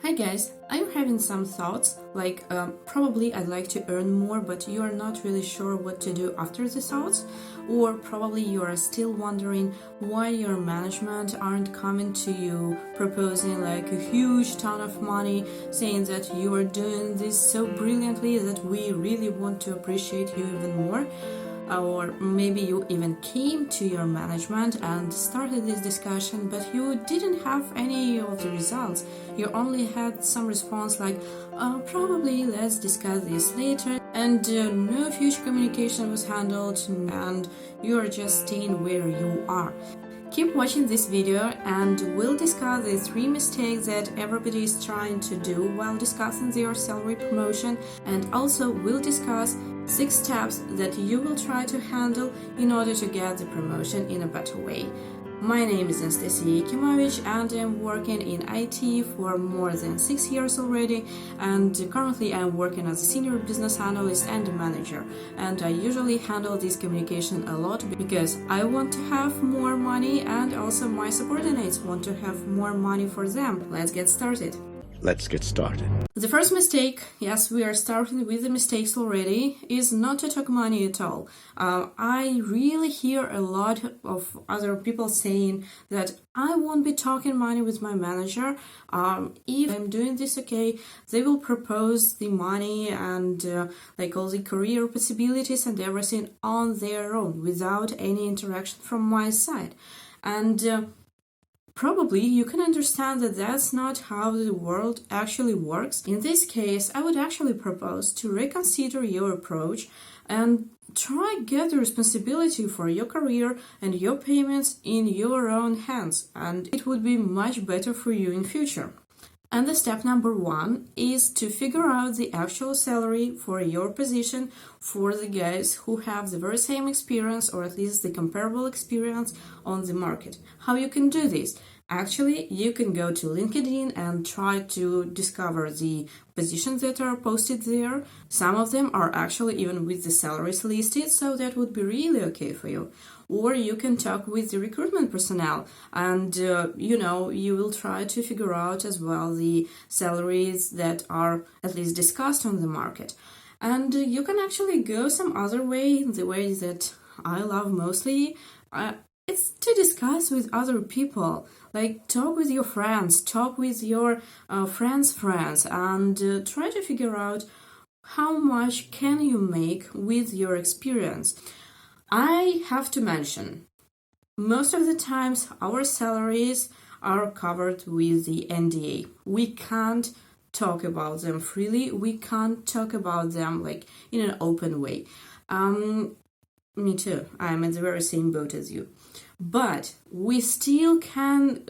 Hi guys, are you having some thoughts like probably I'd like to earn more but you are not really sure what to do after the thoughts? Or probably you are still wondering why your management aren't coming to you proposing like a huge ton of money, saying that you are doing this so brilliantly that we really want to appreciate you even more? Or maybe you even came to your management and started this discussion, but you didn't have any of the results. You only had some response like, probably let's discuss this later, and no future communication was handled, and you are just staying where you are. Keep watching this video and we'll discuss the 3 mistakes that everybody is trying to do while discussing their salary promotion, and also we'll discuss 6 steps that you will try to handle in order to get the promotion in a better way. My name is Anastasiya Yakimovich and I'm working in IT for more than 6 years already, and currently I'm working as a Senior Business Analyst and a manager, and I usually handle this communication a lot because I want to have more money and also my subordinates want to have more money for them. Let's get started. The first mistake, yes, we are starting with the mistakes already, is not to talk money at all. I really hear a lot of other people saying that I won't be talking money with my manager. If I'm doing this okay, they will propose the money and like all the career possibilities and everything on their own without any interaction from my side. And probably you can understand that that's not how the world actually works. In this case, I would actually propose to reconsider your approach and try get the responsibility for your career and your payments in your own hands, and it would be much better for you in future. And the step number 1 is to figure out the actual salary for your position for the guys who have the very same experience, or at least the comparable experience on the market. How you can do this? Actually, you can go to LinkedIn and try to discover the positions that are posted there. Some of them are actually even with the salaries listed, so that would be really okay for you. Or you can talk with the recruitment personnel and, you will try to figure out as well the salaries that are at least discussed on the market. And you can actually go some other way, the way that I love mostly. It's to discuss with other people, like talk with your friends, talk with your friends' friends, and try to figure out how much can you make with your experience. I have to mention, most of the times our salaries are covered with the NDA. We can't talk about them freely. We can't talk about them like in an open way. Me too. I'm in the very same boat as you. But we still can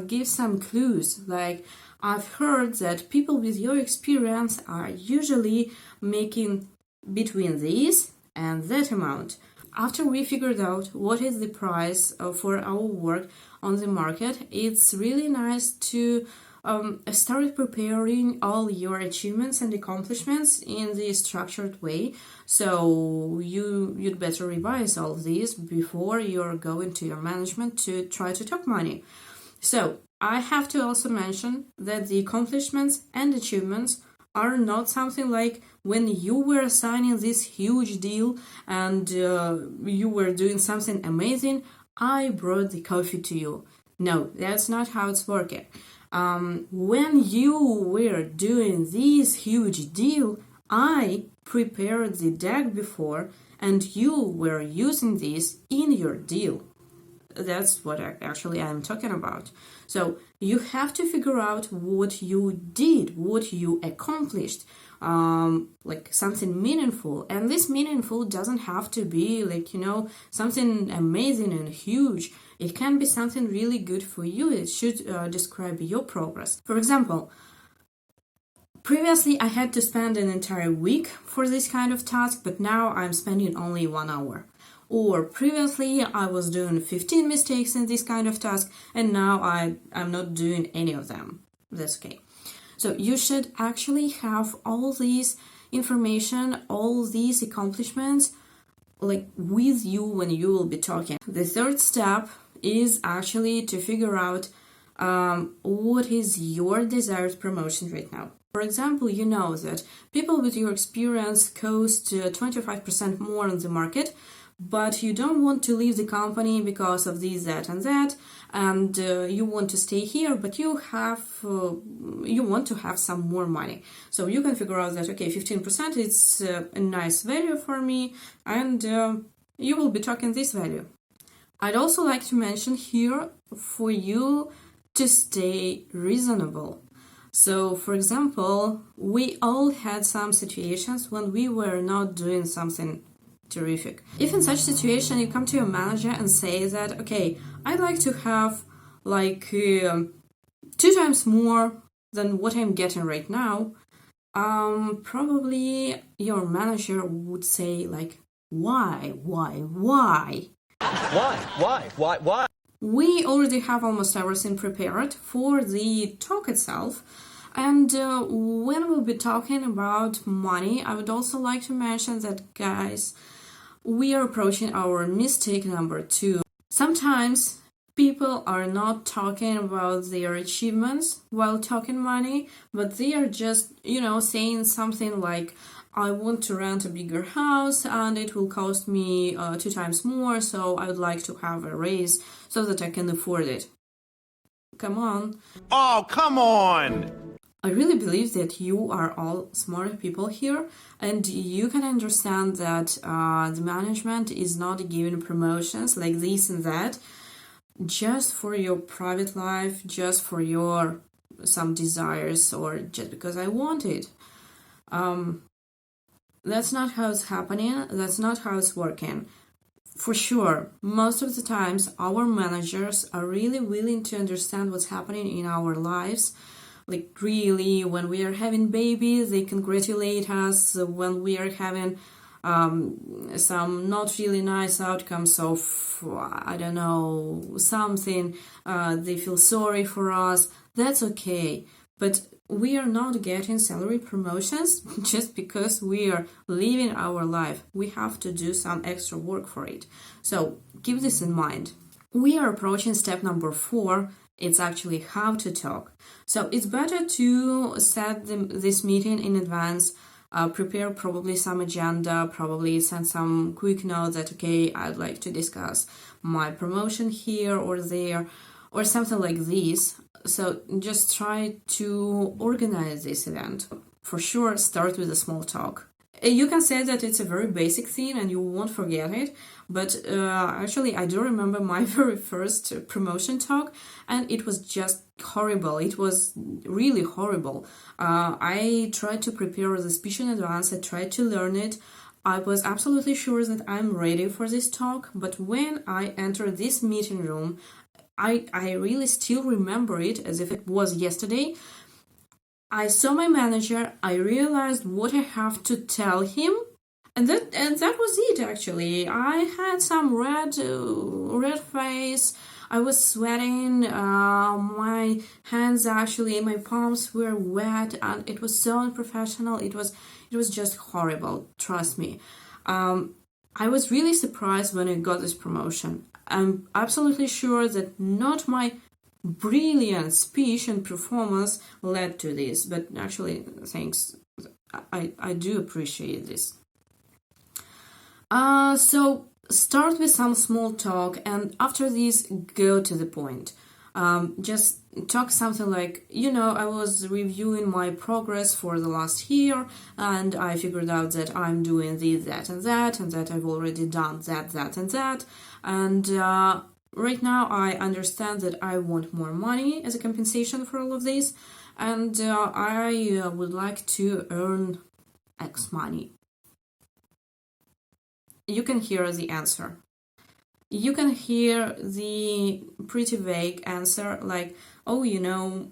give some clues. Like, I've heard that people with your experience are usually making between this and that amount. After we figured out what is the price for our work on the market, it's really nice to start preparing all your achievements and accomplishments in the structured way. So you'd better revise all of these before you're going to your management to try to talk money. So I have to also mention that the accomplishments and achievements are not something like when you were signing this huge deal and you were doing something amazing, I brought the coffee to you. No, that's not how it's working. When you were doing this huge deal, I prepared the deck before and you were using this in your deal. That's what I'm talking about. So you have to figure out what you did, what you accomplished, like something meaningful. And this meaningful doesn't have to be like, something amazing and huge. It can be something really good for you. It should describe your progress. For example, previously I had to spend an entire week for this kind of task, but now I'm spending only 1 hour. Or previously I was doing 15 mistakes in this kind of task, and now I'm not doing any of them. That's okay. So you should actually have all these information, all these accomplishments, like with you when you will be talking. The third step is actually to figure out what is your desired promotion right now. For example, you know that people with your experience cost 25% more on the market, but you don't want to leave the company because of this, that, and you want to stay here, but you want to have some more money. So you can figure out that, okay, 15% is a nice value for me, and you will be talking this value. I'd also like to mention here for you to stay reasonable. So, for example, we all had some situations when we were not doing something terrific. If in such situation you come to your manager and say that, okay, I'd like to have like 2 times more than what I'm getting right now, probably your manager would say like, why? We already have almost everything prepared for the talk itself. And when we'll be talking about money, I would also like to mention that, guys, we are approaching our mistake number 2. Sometimes people are not talking about their achievements while talking money, but they are just, saying something like, I want to rent a bigger house and it will cost me 2 times more, so I would like to have a raise so that I can afford it. Come on. Oh, come on! I really believe that you are all smart people here, and you can understand that the management is not giving promotions like this and that just for your private life, just for your some desires, or just because I want it. That's not how it's happening. That's not how it's working. For sure, most of the times our managers are really willing to understand what's happening in our lives. Like really, when we are having babies, they congratulate us. When we are having some not really nice outcomes of, I don't know, something, they feel sorry for us. That's okay. But we are not getting salary promotions just because we are living our life. We have to do some extra work for it. So keep this in mind. We are approaching step number 4. It's actually how to talk. So it's better to set this meeting in advance, prepare probably some agenda, probably send some quick note that, okay, I'd like to discuss my promotion here or there, or something like this. So just try to organize this event. For sure, start with a small talk. You can say that it's a very basic thing and you won't forget it, but actually I do remember my very first promotion talk, and it was just horrible. It was really horrible. I tried to prepare the speech in advance. I tried to learn it. I was absolutely sure that I'm ready for this talk, but when I entered this meeting room, I really still remember it as if it was yesterday. I saw my manager, I realized what I have to tell him, and that was it actually. I had some red face, I was sweating, my hands actually, my palms were wet, and it was so unprofessional. It was just horrible, trust me. I was really surprised when I got this promotion. I'm absolutely sure that not my brilliant speech and performance led to this, but actually, thanks. I do appreciate this. So start with some small talk, and after this, go to the point. Just talk something like, I was reviewing my progress for the last year, and I figured out that I'm doing this, that, and that I've already done that, and that, and right now I understand that I want more money as a compensation for all of this, and I would like to earn X money. You can hear the answer. You can hear the pretty vague answer like, oh,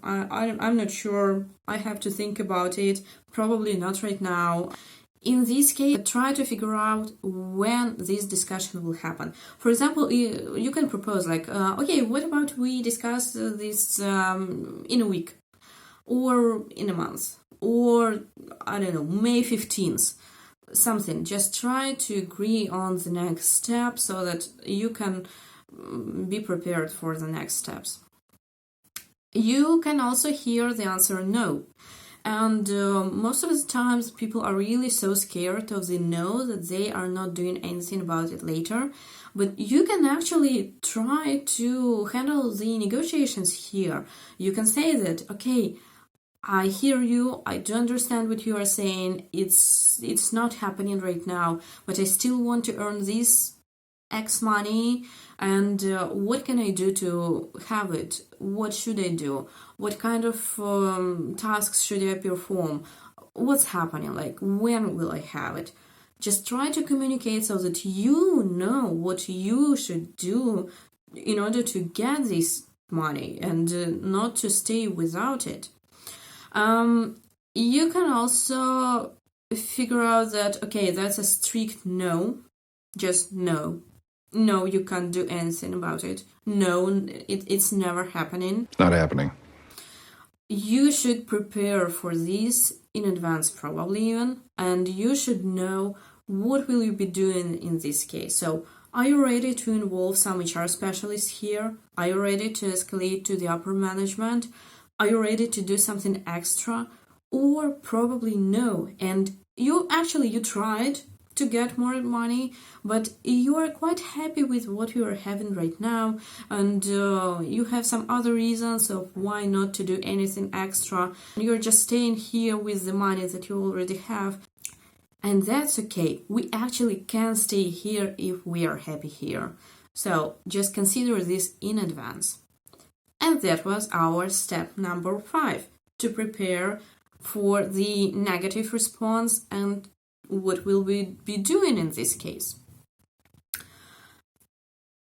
I'm not sure, I have to think about it, probably not right now. In this case, try to figure out when this discussion will happen. For example, you can propose like, okay, what about we discuss this in a week or in a month or, I don't know, May 15th. Something. Just try to agree on the next step so that you can be prepared for the next steps. You can also hear the answer no. And most of the times people are really so scared of the no that they are not doing anything about it later. But you can actually try to handle the negotiations here. You can say that, okay, I hear you, I do understand what you are saying, it's not happening right now, but I still want to earn this X money, and what can I do to have it? What should I do? What kind of tasks should I perform? What's happening? Like, when will I have it? Just try to communicate so that you know what you should do in order to get this money and not to stay without it. You can also figure out that, okay, that's a strict no, just no. No, you can't do anything about it. No, it's never happening. Not happening. You should prepare for this in advance, probably even, and you should know what will you be doing in this case. So, are you ready to involve some HR specialists here? Are you ready to escalate to the upper management? Are you ready to do something extra? Or probably no, and you tried to get more money, but you are quite happy with what you are having right now, and you have some other reasons of why not to do anything extra. You're just staying here with the money that you already have, and that's okay. We actually can stay here if we are happy here. So just consider this in advance. And that was our step number 5, to prepare for the negative response and what will we be doing in this case.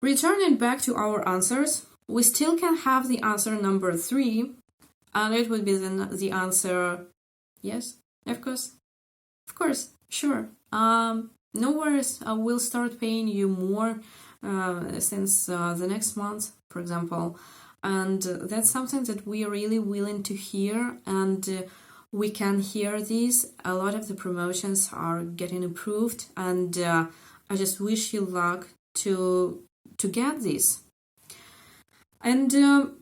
Returning back to our answers, we still can have the answer number 3, and it would be the answer yes, of course, sure. No worries, I will start paying you more since the next month, for example. And that's something that we are really willing to hear, and we can hear this. A lot of the promotions are getting approved, and I just wish you luck to get this. And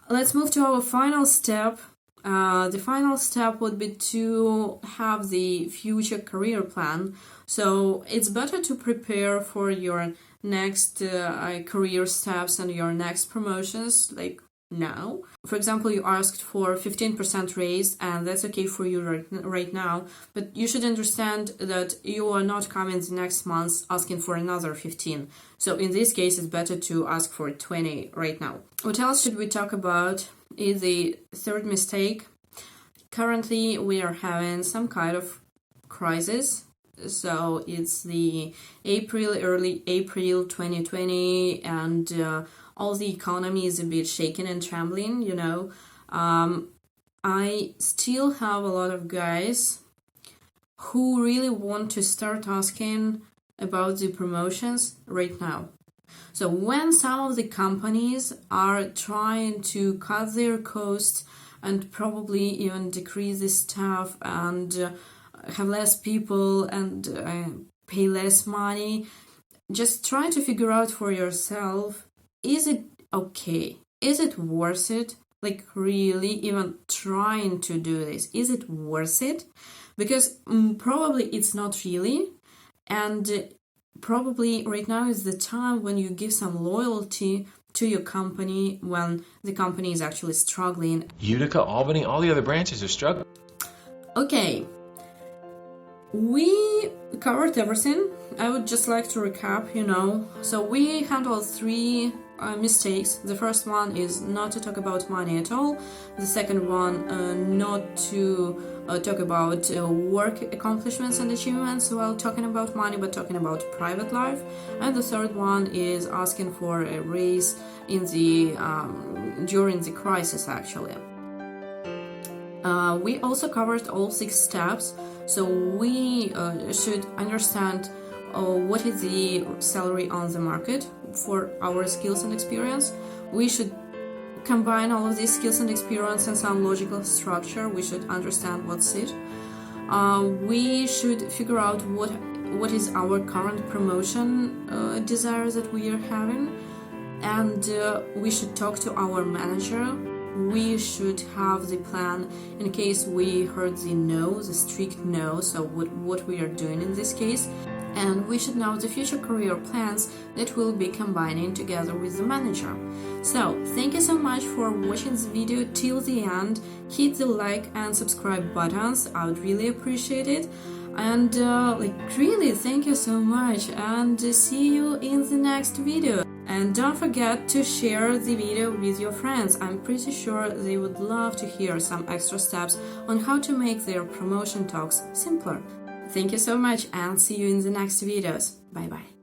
let's move to our final step. The final step would be to have the future career plan. So it's better to prepare for your next career steps and your next promotions, like now. For example, you asked for 15% raise, and that's okay for you right now, but you should understand that you are not coming the next month asking for another 15. So in this case, it's better to ask for 20 right now. What else should we talk about is the third mistake. Currently, we are having some kind of crisis. So it's the early April 2020, and all the economy is a bit shaken and trembling, you know. I still have a lot of guys who really want to start asking about the promotions right now. So when some of the companies are trying to cut their costs and probably even decrease the staff and have less people and pay less money, just try to figure out for yourself, is it okay? Is it worth it? Like, really, even trying to do this, is it worth it? Because probably it's not really, and probably right now is the time when you give some loyalty to your company when the company is actually struggling. Utica, Albany, all the other branches are struggling. Okay, we covered everything. I would just like to recap, So we handled 3 mistakes. The first one is not to talk about money at all. The second one, not to talk about work accomplishments and achievements while talking about money, but talking about private life. And the third one is asking for a raise in the during the crisis, actually. We also covered all 6 steps, so we should understand what is the salary on the market for our skills and experience. We should combine all of these skills and experience in some logical structure. We should understand what's it. We should figure out what is our current promotion desire that we are having, and we should talk to our manager we should have the plan in case we heard the no, the strict no, so what we are doing in this case. And we should know the future career plans that we'll be combining together with the manager. So, thank you so much for watching this video till the end. Hit the like and subscribe buttons, I would really appreciate it. And really, thank you so much, and see you in the next video. And don't forget to share the video with your friends. I'm pretty sure they would love to hear some extra steps on how to make their promotion talks simpler. Thank you so much, and see you in the next videos. Bye bye.